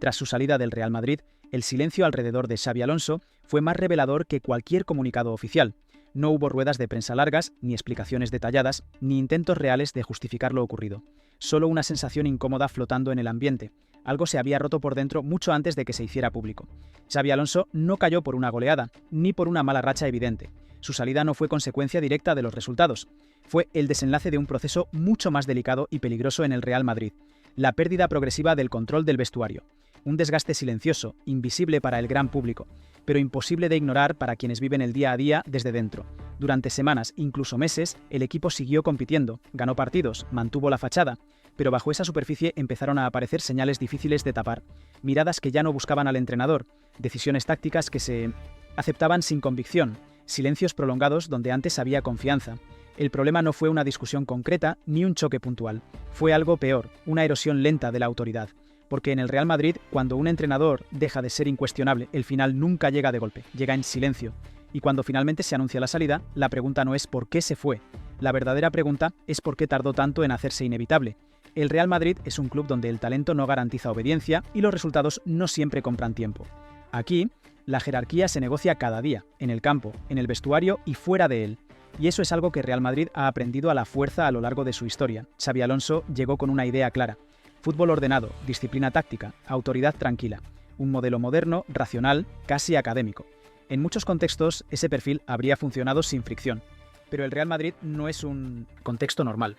Tras su salida del Real Madrid, el silencio alrededor de Xabi Alonso fue más revelador que cualquier comunicado oficial. No hubo ruedas de prensa largas, ni explicaciones detalladas, ni intentos reales de justificar lo ocurrido. Solo una sensación incómoda flotando en el ambiente. Algo se había roto por dentro mucho antes de que se hiciera público. Xabi Alonso no cayó por una goleada, ni por una mala racha evidente. Su salida no fue consecuencia directa de los resultados. Fue el desenlace de un proceso mucho más delicado y peligroso en el Real Madrid. La pérdida progresiva del control del vestuario. Un desgaste silencioso, invisible para el gran público, pero imposible de ignorar para quienes viven el día a día desde dentro. Durante semanas, incluso meses, el equipo siguió compitiendo, ganó partidos, mantuvo la fachada, pero bajo esa superficie empezaron a aparecer señales difíciles de tapar, miradas que ya no buscaban al entrenador, decisiones tácticas que se aceptaban sin convicción, silencios prolongados donde antes había confianza. El problema no fue una discusión concreta ni un choque puntual, fue algo peor, una erosión lenta de la autoridad. Porque en el Real Madrid, cuando un entrenador deja de ser incuestionable, el final nunca llega de golpe, llega en silencio. Y cuando finalmente se anuncia la salida, la pregunta no es por qué se fue. La verdadera pregunta es por qué tardó tanto en hacerse inevitable. El Real Madrid es un club donde el talento no garantiza obediencia y los resultados no siempre compran tiempo. Aquí, la jerarquía se negocia cada día, en el campo, en el vestuario y fuera de él. Y eso es algo que Real Madrid ha aprendido a la fuerza a lo largo de su historia. Xabi Alonso llegó con una idea clara. Fútbol ordenado, disciplina táctica, autoridad tranquila. Un modelo moderno, racional, casi académico. En muchos contextos, ese perfil habría funcionado sin fricción. Pero el Real Madrid no es un contexto normal.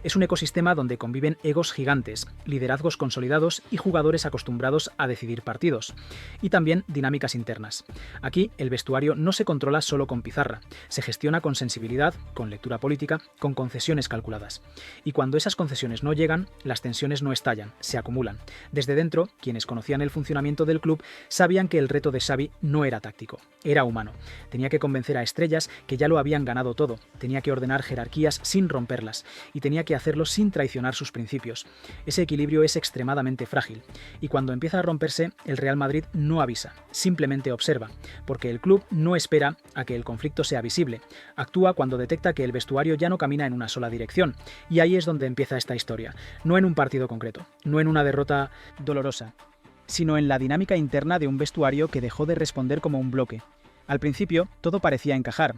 Es un ecosistema donde conviven egos gigantes, liderazgos consolidados y jugadores acostumbrados a decidir partidos. Y también dinámicas internas. Aquí el vestuario no se controla solo con pizarra, se gestiona con sensibilidad, con lectura política, con concesiones calculadas. Y cuando esas concesiones no llegan, las tensiones no estallan, se acumulan. Desde dentro, quienes conocían el funcionamiento del club sabían que el reto de Xabi no era táctico, era humano. Tenía que convencer a estrellas que ya lo habían ganado todo. Tenía que ordenar jerarquías sin romperlas y tenía que hacerlo sin traicionar sus principios. Ese equilibrio es extremadamente frágil y cuando empieza a romperse, el Real Madrid no avisa, simplemente observa, porque el club no espera a que el conflicto sea visible. Actúa cuando detecta que el vestuario ya no camina en una sola dirección y ahí es donde empieza esta historia, no en un partido concreto, no en una derrota dolorosa, sino en la dinámica interna de un vestuario que dejó de responder como un bloque. Al principio, todo parecía encajar.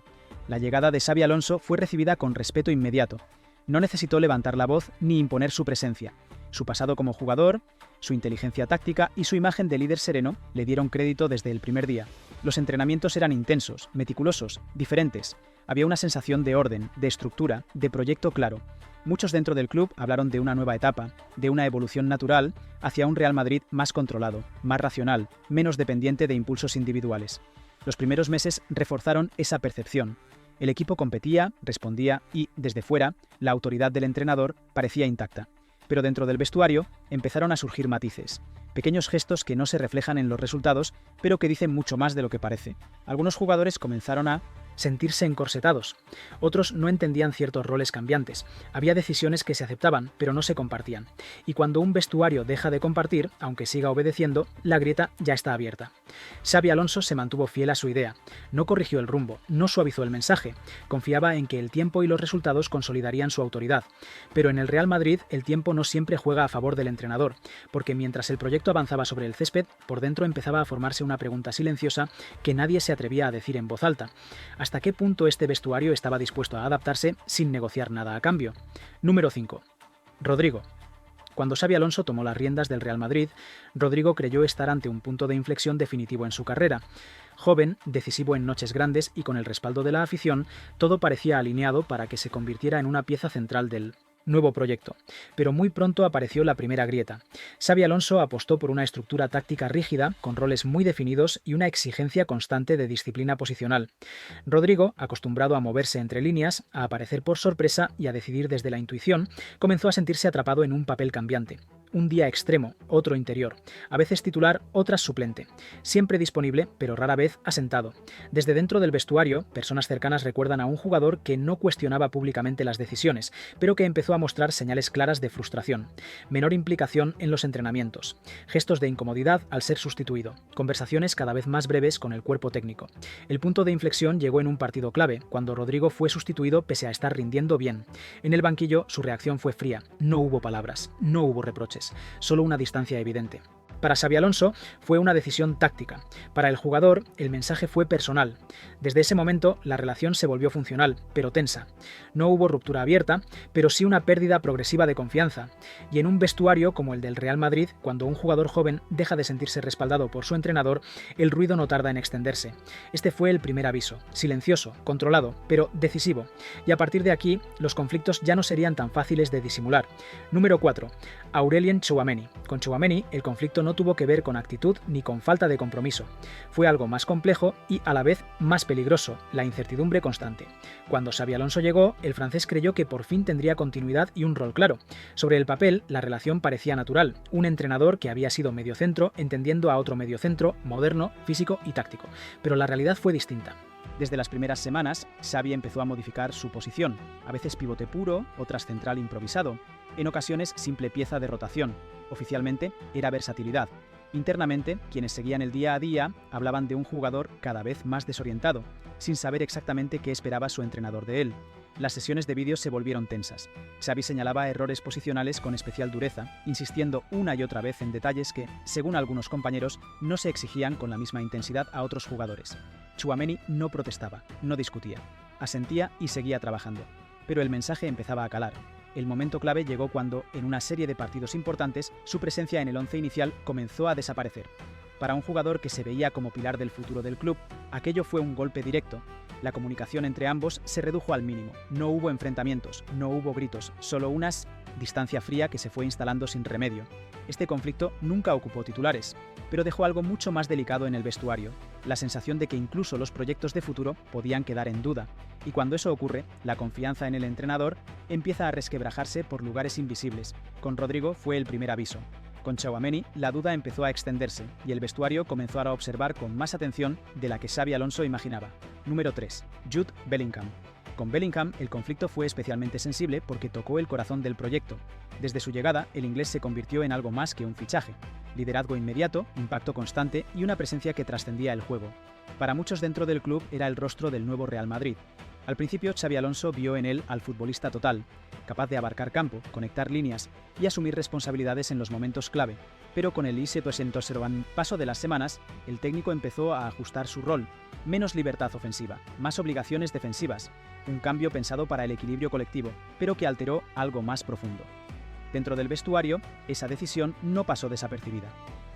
La llegada de Xabi Alonso fue recibida con respeto inmediato. No necesitó levantar la voz ni imponer su presencia. Su pasado como jugador, su inteligencia táctica y su imagen de líder sereno le dieron crédito desde el primer día. Los entrenamientos eran intensos, meticulosos, diferentes. Había una sensación de orden, de estructura, de proyecto claro. Muchos dentro del club hablaron de una nueva etapa, de una evolución natural hacia un Real Madrid más controlado, más racional, menos dependiente de impulsos individuales. Los primeros meses reforzaron esa percepción. El equipo competía, respondía y, desde fuera, la autoridad del entrenador parecía intacta. Pero dentro del vestuario empezaron a surgir matices, pequeños gestos que no se reflejan en los resultados, pero que dicen mucho más de lo que parece. Algunos jugadores comenzaron a sentirse encorsetados. Otros no entendían ciertos roles cambiantes. Había decisiones que se aceptaban, pero no se compartían. Y cuando un vestuario deja de compartir, aunque siga obedeciendo, la grieta ya está abierta. Xabi Alonso se mantuvo fiel a su idea. No corrigió el rumbo, no suavizó el mensaje. Confiaba en que el tiempo y los resultados consolidarían su autoridad. Pero en el Real Madrid, el tiempo no siempre juega a favor del entrenador, porque mientras el proyecto avanzaba sobre el césped, por dentro empezaba a formarse una pregunta silenciosa que nadie se atrevía a decir en voz alta. ¿Hasta qué punto este vestuario estaba dispuesto a adaptarse sin negociar nada a cambio? Número 5. Rodrigo. Cuando Xabi Alonso tomó las riendas del Real Madrid, Rodrigo creyó estar ante un punto de inflexión definitivo en su carrera. Joven, decisivo en noches grandes y con el respaldo de la afición, todo parecía alineado para que se convirtiera en una pieza central del nuevo proyecto. Pero muy pronto apareció la primera grieta. Xabi Alonso apostó por una estructura táctica rígida, con roles muy definidos y una exigencia constante de disciplina posicional. Rodrigo, acostumbrado a moverse entre líneas, a aparecer por sorpresa y a decidir desde la intuición, comenzó a sentirse atrapado en un papel cambiante. Un día extremo, otro interior, a veces titular, otras suplente. Siempre disponible, pero rara vez asentado. Desde dentro del vestuario, personas cercanas recuerdan a un jugador que no cuestionaba públicamente las decisiones, pero que empezó a mostrar señales claras de frustración. Menor implicación en los entrenamientos. Gestos de incomodidad al ser sustituido. Conversaciones cada vez más breves con el cuerpo técnico. El punto de inflexión llegó en un partido clave, cuando Rodrigo fue sustituido pese a estar rindiendo bien. En el banquillo, su reacción fue fría. No hubo palabras, no hubo reproches. Solo una distancia evidente. Para Xabi Alonso fue una decisión táctica. Para el jugador, el mensaje fue personal. Desde ese momento, la relación se volvió funcional, pero tensa. No hubo ruptura abierta, pero sí una pérdida progresiva de confianza. Y en un vestuario como el del Real Madrid, cuando un jugador joven deja de sentirse respaldado por su entrenador, el ruido no tarda en extenderse. Este fue el primer aviso, silencioso, controlado, pero decisivo. Y a partir de aquí, los conflictos ya no serían tan fáciles de disimular. Número 4. Aurelien Tchouaméni. Con Tchouaméni, el conflicto no tuvo que ver con actitud ni con falta de compromiso. Fue algo más complejo y a la vez más peligroso, la incertidumbre constante. Cuando Xabi Alonso llegó, el francés creyó que por fin tendría continuidad y un rol claro. Sobre el papel, la relación parecía natural, un entrenador que había sido mediocentro entendiendo a otro mediocentro, moderno, físico y táctico. Pero la realidad fue distinta. Desde las primeras semanas, Xabi empezó a modificar su posición, a veces pivote puro, otras central improvisado, en ocasiones simple pieza de rotación. Oficialmente era versatilidad. Internamente, quienes seguían el día a día hablaban de un jugador cada vez más desorientado, sin saber exactamente qué esperaba su entrenador de él. Las sesiones de vídeo se volvieron tensas. Xabi señalaba errores posicionales con especial dureza, insistiendo una y otra vez en detalles que, según algunos compañeros, no se exigían con la misma intensidad a otros jugadores. Tchouaméni no protestaba, no discutía, asentía y seguía trabajando. Pero el mensaje empezaba a calar. El momento clave llegó cuando, en una serie de partidos importantes, su presencia en el once inicial comenzó a desaparecer. Para un jugador que se veía como pilar del futuro del club, aquello fue un golpe directo. La comunicación entre ambos se redujo al mínimo. No hubo enfrentamientos, no hubo gritos, solo una distancia fría que se fue instalando sin remedio. Este conflicto nunca ocupó titulares, pero dejó algo mucho más delicado en el vestuario, la sensación de que incluso los proyectos de futuro podían quedar en duda. Y cuando eso ocurre, la confianza en el entrenador empieza a resquebrajarse por lugares invisibles. Con Rodrigo fue el primer aviso. Con Tchouaméni, la duda empezó a extenderse y el vestuario comenzó a observar con más atención de la que Xabi Alonso imaginaba. Número 3. Jude Bellingham. Con Bellingham, el conflicto fue especialmente sensible porque tocó el corazón del proyecto. Desde su llegada, el inglés se convirtió en algo más que un fichaje. Liderazgo inmediato, impacto constante y una presencia que trascendía el juego. Para muchos dentro del club era el rostro del nuevo Real Madrid. Al principio, Xabi Alonso vio en él al futbolista total, capaz de abarcar campo, conectar líneas y asumir responsabilidades en los momentos clave. Pero con el paso de las semanas, el técnico empezó a ajustar su rol. Menos libertad ofensiva, más obligaciones defensivas. Un cambio pensado para el equilibrio colectivo, pero que alteró algo más profundo. Dentro del vestuario, esa decisión no pasó desapercibida.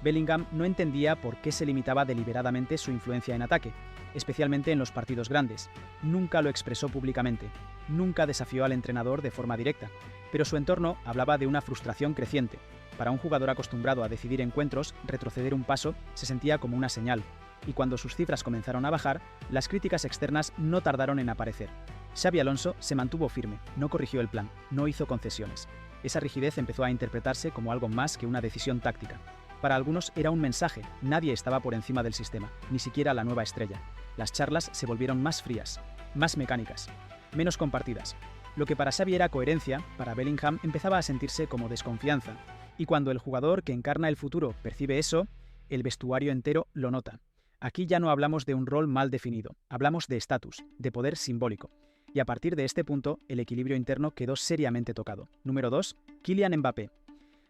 Bellingham no entendía por qué se limitaba deliberadamente su influencia en ataque, especialmente en los partidos grandes. Nunca lo expresó públicamente, nunca desafió al entrenador de forma directa, pero su entorno hablaba de una frustración creciente. Para un jugador acostumbrado a decidir encuentros, retroceder un paso se sentía como una señal, y cuando sus cifras comenzaron a bajar, las críticas externas no tardaron en aparecer. Xabi Alonso se mantuvo firme, no corrigió el plan, no hizo concesiones. Esa rigidez empezó a interpretarse como algo más que una decisión táctica. Para algunos era un mensaje, nadie estaba por encima del sistema, ni siquiera la nueva estrella. Las charlas se volvieron más frías, más mecánicas, menos compartidas. Lo que para Xabi era coherencia, para Bellingham empezaba a sentirse como desconfianza. Y cuando el jugador que encarna el futuro percibe eso, el vestuario entero lo nota. Aquí ya no hablamos de un rol mal definido, hablamos de estatus, de poder simbólico. Y a partir de este punto, el equilibrio interno quedó seriamente tocado. Número 2. Kylian Mbappé.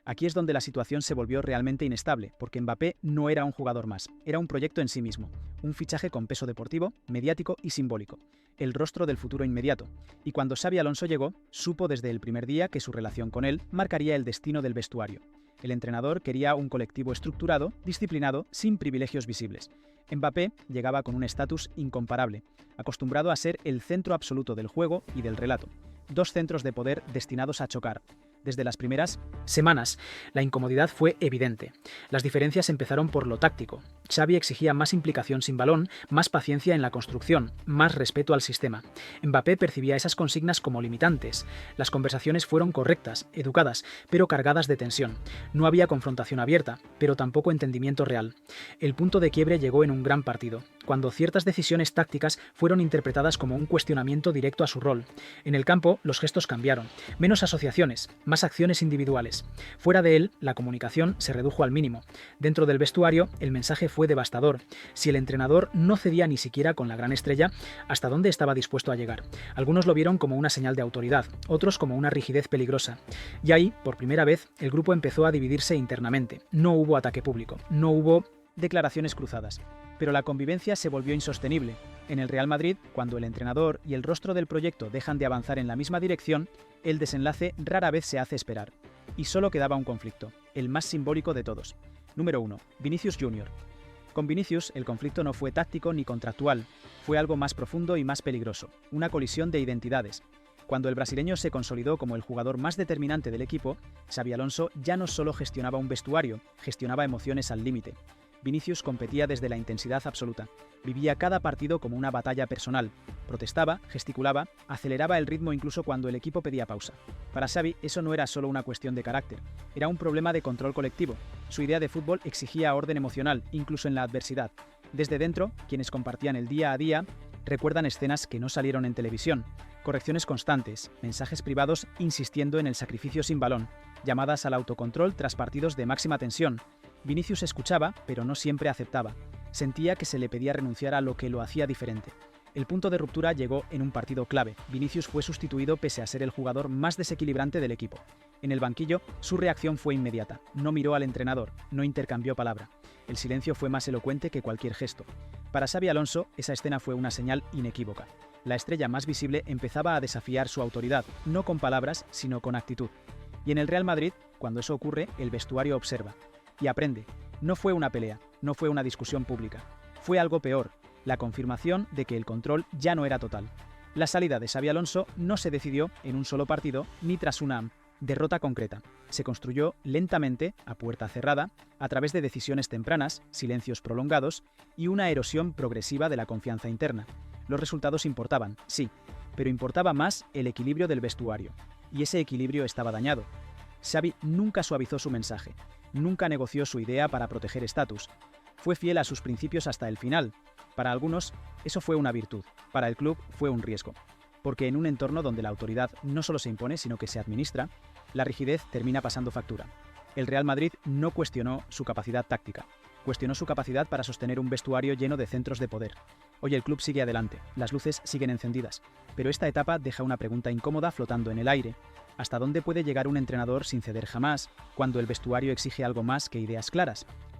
Aquí es donde la situación se volvió realmente inestable, porque Mbappé no era un jugador más, era un proyecto en sí mismo, un fichaje con peso deportivo, mediático y simbólico, el rostro del futuro inmediato. Y cuando Xabi Alonso llegó, supo desde el primer día que su relación con él marcaría el destino del vestuario. El entrenador quería un colectivo estructurado, disciplinado, sin privilegios visibles. Mbappé llegaba con un estatus incomparable, acostumbrado a ser el centro absoluto del juego y del relato. Dos centros de poder destinados a chocar. Desde las primeras semanas, la incomodidad fue evidente. Las diferencias empezaron por lo táctico. Xabi exigía más implicación sin balón, más paciencia en la construcción, más respeto al sistema. Mbappé percibía esas consignas como limitantes. Las conversaciones fueron correctas, educadas, pero cargadas de tensión. No había confrontación abierta, pero tampoco entendimiento real. El punto de quiebre llegó en un gran partido, cuando ciertas decisiones tácticas fueron interpretadas como un cuestionamiento directo a su rol. En el campo, los gestos cambiaron. Menos asociaciones, más acciones individuales. Fuera de él, la comunicación se redujo al mínimo. Dentro del vestuario, el mensaje fue fue devastador. Si el entrenador no cedía ni siquiera con la gran estrella, ¿hasta dónde estaba dispuesto a llegar? Algunos lo vieron como una señal de autoridad, otros como una rigidez peligrosa. Y ahí, por primera vez, el grupo empezó a dividirse internamente. No hubo ataque público, no hubo declaraciones cruzadas. Pero la convivencia se volvió insostenible. En el Real Madrid, cuando el entrenador y el rostro del proyecto dejan de avanzar en la misma dirección, el desenlace rara vez se hace esperar. Y solo quedaba un conflicto, el más simbólico de todos. Número 1. Vinicius Jr. Con Vinicius, el conflicto no fue táctico ni contractual, fue algo más profundo y más peligroso, una colisión de identidades. Cuando el brasileño se consolidó como el jugador más determinante del equipo, Xabi Alonso ya no solo gestionaba un vestuario, gestionaba emociones al límite. Vinicius competía desde la intensidad absoluta. Vivía cada partido como una batalla personal. Protestaba, gesticulaba, aceleraba el ritmo incluso cuando el equipo pedía pausa. Para Xavi, eso no era solo una cuestión de carácter, era un problema de control colectivo. Su idea de fútbol exigía orden emocional, incluso en la adversidad. Desde dentro, quienes compartían el día a día recuerdan escenas que no salieron en televisión. Correcciones constantes, mensajes privados insistiendo en el sacrificio sin balón, llamadas al autocontrol tras partidos de máxima tensión. Vinicius escuchaba, pero no siempre aceptaba. Sentía que se le pedía renunciar a lo que lo hacía diferente. El punto de ruptura llegó en un partido clave. Vinicius fue sustituido pese a ser el jugador más desequilibrante del equipo. En el banquillo, su reacción fue inmediata. No miró al entrenador, no intercambió palabra. El silencio fue más elocuente que cualquier gesto. Para Xabi Alonso, esa escena fue una señal inequívoca. La estrella más visible empezaba a desafiar su autoridad, no con palabras, sino con actitud. Y en el Real Madrid, cuando eso ocurre, el vestuario observa y aprende. No fue una pelea, no fue una discusión pública. Fue algo peor, la confirmación de que el control ya no era total. La salida de Xabi Alonso no se decidió en un solo partido ni tras una derrota concreta. Se construyó lentamente, a puerta cerrada, a través de decisiones tempranas, silencios prolongados y una erosión progresiva de la confianza interna. Los resultados importaban, sí, pero importaba más el equilibrio del vestuario. Y ese equilibrio estaba dañado. Xavi nunca suavizó su mensaje. Nunca negoció su idea para proteger estatus. Fue fiel a sus principios hasta el final. Para algunos, eso fue una virtud. Para el club, fue un riesgo. Porque en un entorno donde la autoridad no solo se impone, sino que se administra, la rigidez termina pasando factura. El Real Madrid no cuestionó su capacidad táctica. Cuestionó su capacidad para sostener un vestuario lleno de centros de poder. Hoy el club sigue adelante, las luces siguen encendidas. Pero esta etapa deja una pregunta incómoda flotando en el aire. ¿Hasta dónde puede llegar un entrenador sin ceder jamás, cuando el vestuario exige algo más que ideas claras?